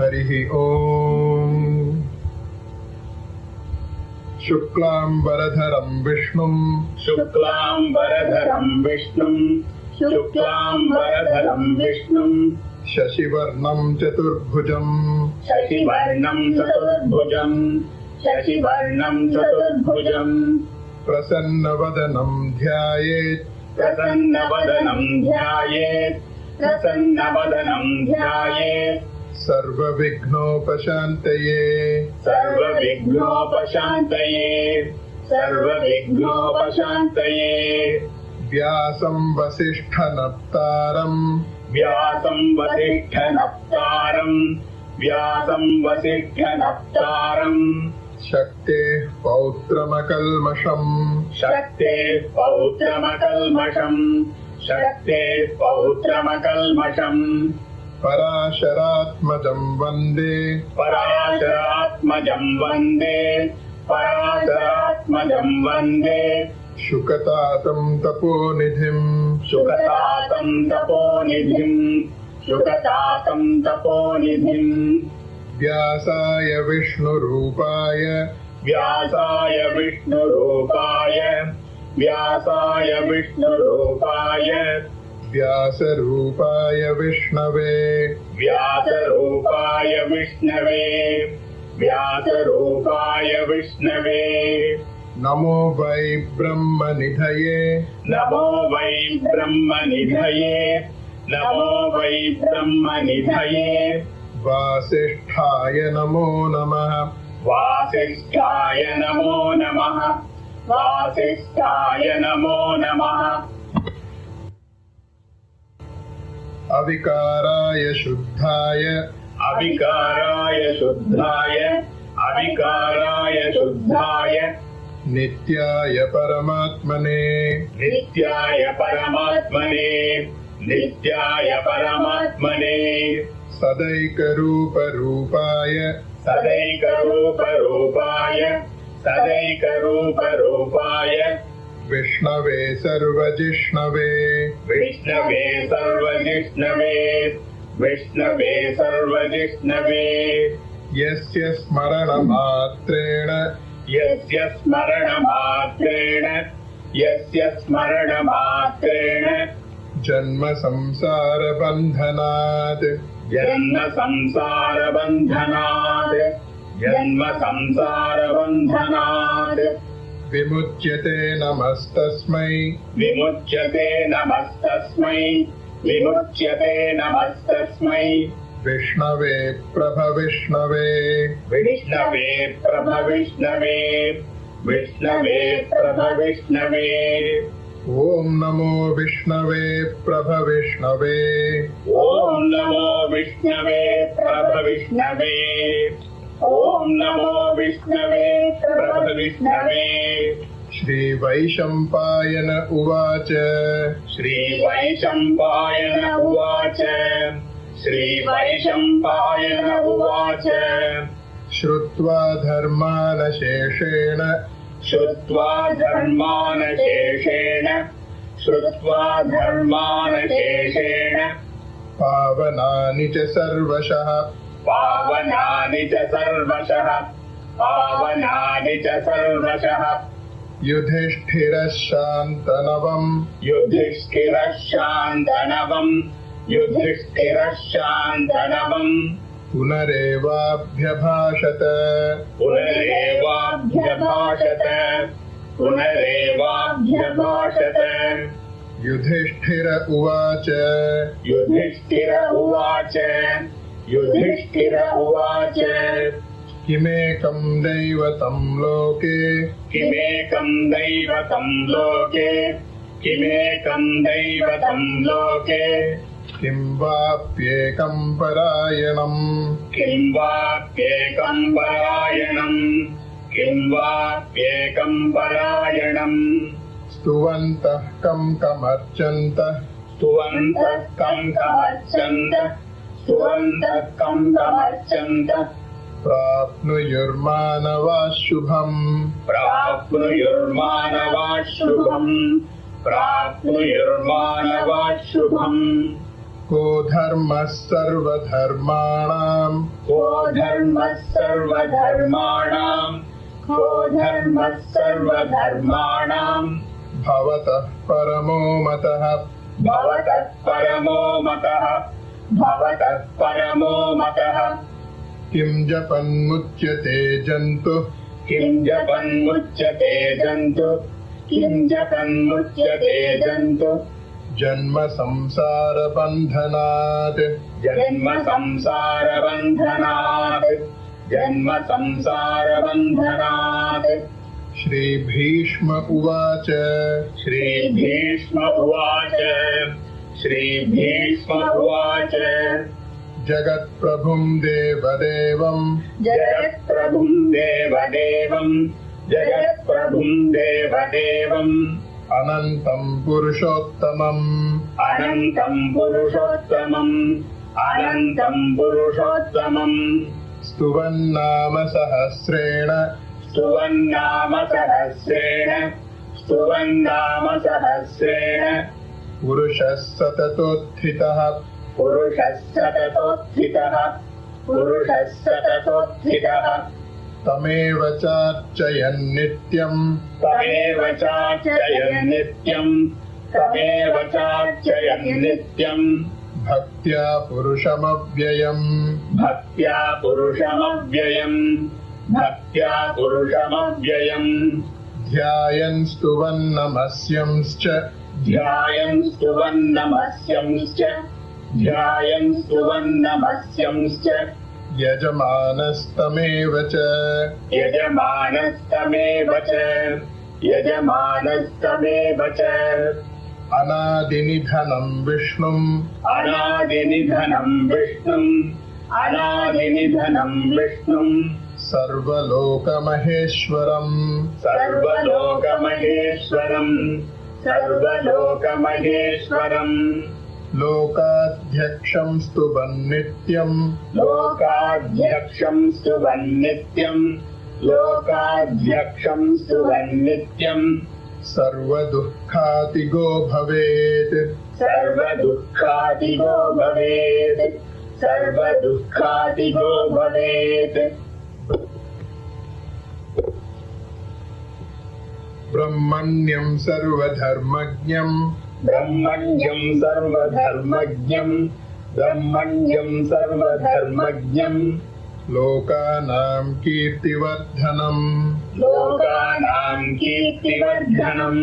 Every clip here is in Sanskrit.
हरिः ॐ। शुक्लाम्बरधरं विष्णुं शशिवर्णं चतुर्भुजं प्रसन्नवदनं ध्यायेत् सर्वविघ्नोपशान्तये व्यासं वसिष्ठनप्तारं शक्तेः पौत्रमकल्मषम् पराशरात्मजं वन्दे शुकतातं तपोनिधिम् व्यासाय विष्णुरूपाय व्यासरूपाय विष्णवे नमो वै ब्रह्मनिधये वासिष्ठाय नमो नमः अविकाराय शुद्धाय नित्याय परमात्मने सदैकरूपरूपाय विष्णवे सर्वजिष्णवे यस्य स्मरणमात्रेण जन्म संसारबन्धनात् विमुच्यते नमस्तस्मै विष्णवे प्रभविष्णवे ॐ नमो विष्णवे प्रभविष्णवे श्रीवैशम्पायन उवाच श्रुत्वा धर्मानशेषेण पावनानि च सर्वशः युधिष्ठिरः शान्तनवम् पुनरेवाभ्यभाषत युधिष्ठिर उवाच किमेकं दैवतं लोके किं वाप्येकं परायणम् स्तुवन्तः कं कमर्चन्तः प्राप्नुयुर्मानवाः शुभम् को धर्मः सर्वधर्माणां को धर्मः सर्वधर्माणां को धर्मः सर्वधर्माणां भवतः परमो मतः भवतः परमो मतः भवतः परमो मतः किं जपन्मुच्यते जन्तुः किं जपन्मुच्यते जन्तु किं जपन्मुच्यते जन्तु जन्म संसारबन्धनात् जन्म संसारबन्धनात् जन्म संसारबन्धनात् श्रीभीष्म उवाच श्रीभीष्म उवाच श्रीभीष्म उवाच जगत्प्रभुं देवदेवं जगत्प्रभुं देवदेवं जगत्प्रभुं देवदेवम् अनन्तं पुरुषोत्तमम् अनन्तं पुरुषोत्तमम् अनन्तं पुरुषोत्तमम् स्तुवन्नाम सहस्रेण स्तुवन्नाम सहस्रेण स्तुवन्नाम सहस्रेण पुरुषः सततोत्थितः पुरुषः सततोत्थितः पुरुषः सततोत्थितः तमेव चार्चयन् नित्यम् तमेव चार्चयन् नित्यम् तमेव चार्चयन् नित्यम् भक्त्या पुरुषमव्ययम् भक्त्या पुरुषमव्ययम् भक्त्या पुरुषमव्ययम् ध्यायन् स्तुवन्नमस्यंश्च ध्यायन् स्तुवन्नमस्यंश्च ध्यायन् स्तुवन्नमस्यंश्च यजमानस्तमेव च यजमानस्तमेव च यजमानस्तमेव च अनादिनिधनं विष्णुम् अनादिनिधनं विष्णुम् अनादिनिधनं विष्णुम् सर्वलोकमहेश्वरम् सर्वलोकमहेश्वरम् सर्वलोकमहेश्वरम् लोकाध्यक्षं स्तुवन्नित्यम् लोकाध्यक्षं स्तुवन्नित्यम् लोकाध्यक्षं स्तुवन्नित्यम् सर्वदुःखातिगो भवेत् सर्वदुःखातिगो भवेत् सर्वदुःखातिगो भवेत् ब्रह्मण्यं सर्वधर्मज्ञम् ब्रह्मण्यं सर्वधर्मज्ञम् ब्रह्मण्यं सर्वधर्मज्ञम् लोकानां कीर्तिवर्धनम् लोकानां कीर्तिवर्धनम्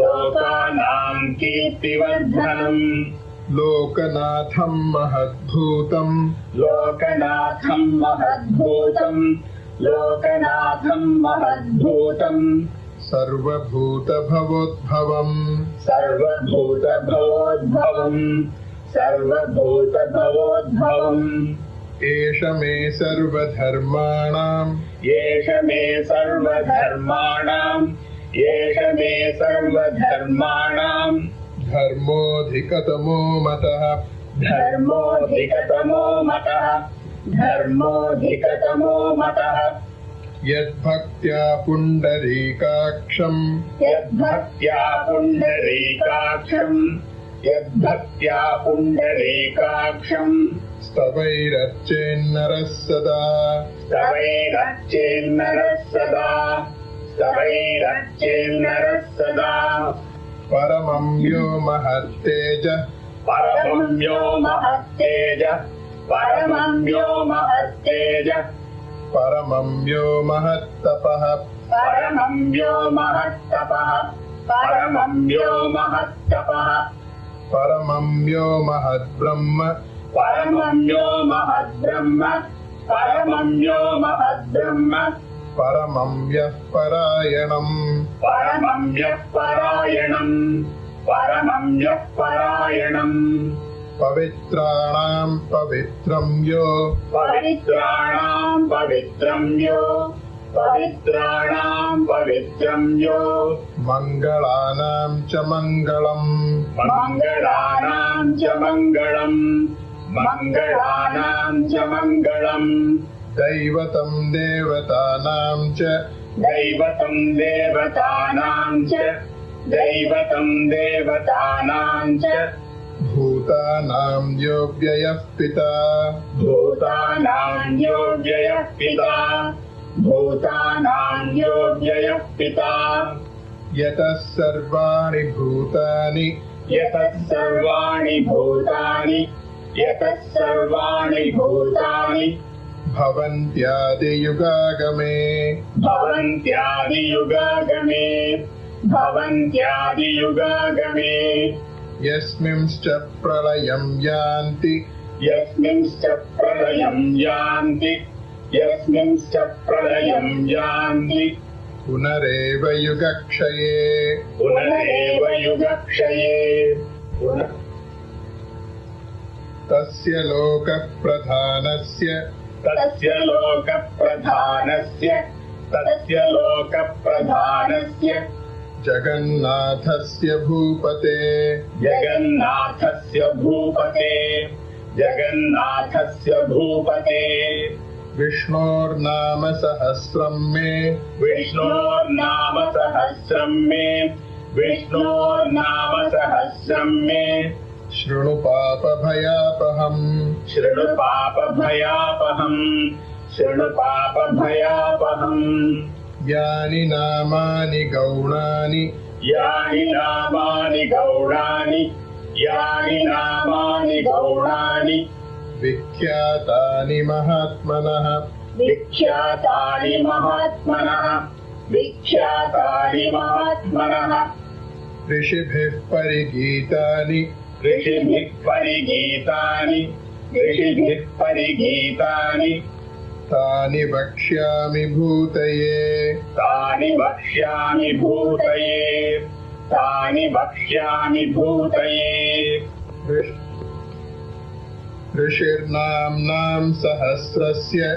लोकानां कीर्तिवर्धनम् लोकनाथं महद्भूतम् लोकनाथं महद्भूतम् लोकनाथं महद्भूतम् सर्वभूतभवोद्भवम् सर्वभूतभवोद्भवम् सर्वभूतभवोद्भवम् एष मे सर्वधर्माणाम् एष मे सर्वधर्माणाम् एष मे सर्वधर्माणाम् धर्मोऽधिकतमो मतः धर्मोऽधिकतमो मतः धर्मोऽधिकतमो मतः यद्भक्त्या पुण्डरीकाक्षम् यद्भक्त्या पुण्डरीकाक्षम् यद्भक्त्या पुण्डरीकाक्षम् स्तवैरर्चेन्नरः सदा स्तवैरर्चेन्नरः सदा स्तवैरर्चेन्नरः सदा परमं यो महत्तेजः परमं यो महत्तेजः परमं यो महत्तेजः परमं यो महत्तपः परमं यो महत्तपः परमं यो महत्तपः परमं यो महद्ब्रह्म परमं यो महद्ब्रह्म परमं यो महद्ब्रह्म परमं यः परायणम् परमं यः परायणम् परमं यः परायणम् पवित्राणां पवित्रं यो पवित्राणां पवित्रं यो पवित्राणां पवित्रं यो मङ्गलानां च मङ्गलम् मङ्गलानां च मङ्गलम् मङ्गलानां च मङ्गलम् दैवतं देवतानां च दैवतं देवतानां च दैवतं देवतानां च भूत भूतानां यो व्ययः पिता भूतानां यो व्ययः पिता भूतानां यो व्ययः पिता यतः सर्वाणि भूतानि यतः सर्वाणि भूतानि यतः सर्वाणि भूतानि भवन्त्यादियुगागमे भवन्त्यादियुगागमे भवन्त्यादियुगागमे यस्मिंश्च प्रलयं यान्ति यस्मिंश्च प्रलयं यान्ति यस्मिंश्च प्रलयं यान्ति पुनरेव युगक्षये पुनरेव युगक्षये तस्य लोकः प्रधानस्य तस्य लोकप्रधानस्य जगन्नाथस्य भूपते जगन्नाथस्य भूपते विष्णोर्नाम सहस्रं मे विष्णोर्नाम सहस्रं मे शृणु पापभयापहम् शृणु पापभयापहम् यानि नामानि गौणानि यानि नामानि गौणानि विख्यातानि महात्मनः विख्यातानि महात्मनः ऋषिभिः परिगीतानि ऋषिभिः परिगीतानि तानि वक्ष्यामि भूतये ऋषिर्नाम्नां सहस्रस्य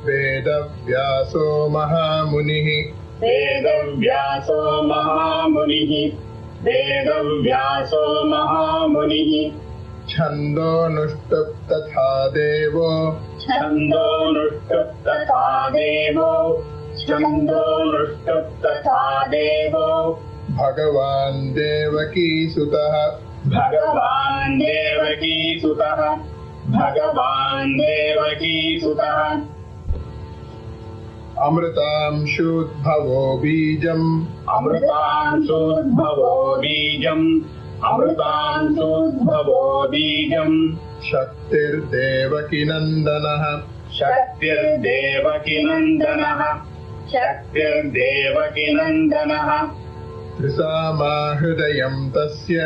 वेदव्यासो महामुनिः छन्दोनुष्टुप् तथा देवो भगवान् देवकीसुतः अमृतांशुद्भवो बीजम् शक्तिर्देवकीनन्दनः त्रिसामाहृदयं तस्य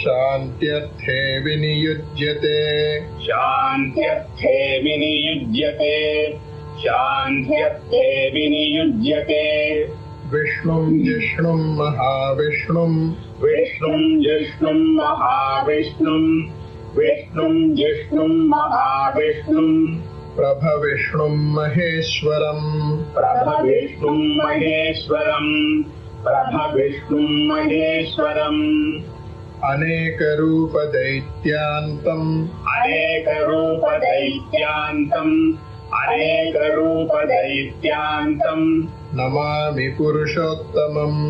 शान्त्यर्थे विनियुज्यते विष्णुं जिष्णुं महाविष्णुं प्रभविष्णुं महेश्वरम् अनेकरूपदैत्यान्तम् नमामि पुरुषोत्तमम्